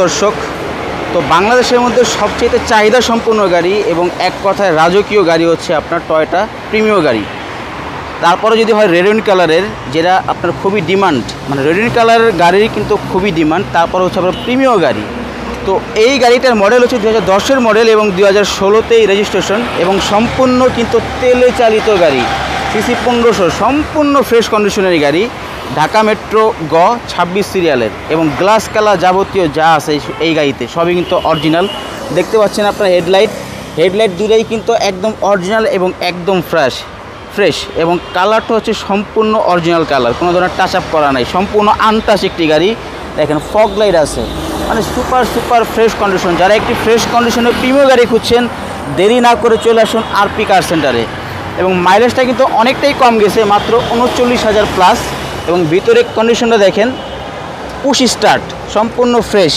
দর্শক, তো বাংলাদেশের মধ্যে সবচেয়ে চাহিদা সম্পন্ন গাড়ি এবং এক কথায় রাজকীয় গাড়ি হচ্ছে আপনার টয়োটা প্রিমিও গাড়ি। তারপরে যদি হয় রেড কালারের, যেটা আপনার খুবই ডিমান্ড, মানে রেড কালারের গাড়ির কিন্তু খুবই ডিমান্ড। তারপর হচ্ছে আপনার প্রিমিও গাড়ি। তো এই গাড়িটার মডেল হচ্ছে 2010-এর মডেল এবং 2016তেই রেজিস্ট্রেশন এবং সম্পূর্ণ কিন্তু তেলে চালিত গাড়ি। সিসি 1500, সম্পূর্ণ ফ্রেশ কন্ডিশনের গাড়ি। ঢাকা মেট্রো 26 সিরিয়ালের এবং গ্লাস কালার যাবতীয় যা আছে এই গাড়িতে সবই কিন্তু অরিজিনাল। দেখতে পাচ্ছেন আপনার হেডলাইট দুটোই কিন্তু একদম অরিজিনাল এবং একদম ফ্রেশ এবং কালারটা হচ্ছে সম্পূর্ণ অরিজিনাল কালার, কোনো ধরনের টাচ আপ করা নাই, সম্পূর্ণ আনটাচ একটি গাড়ি। দেখেন ফগ লাইট আছে, মানে সুপার ফ্রেশ কন্ডিশন। যারা একটি ফ্রেশ কন্ডিশনের প্রিমিয়াম গাড়ি খুঁজছেন, দেরি না করে চলে আসুন আরপি কার সেন্টারে। এবং মাইলেজটা কিন্তু অনেকটাই কম গেছে, মাত্র 39,000 প্লাস। এবং ভিতরে কন্ডিশনটা দেখেন, পুশ স্টার্ট, সম্পূর্ণ ফ্রেশ।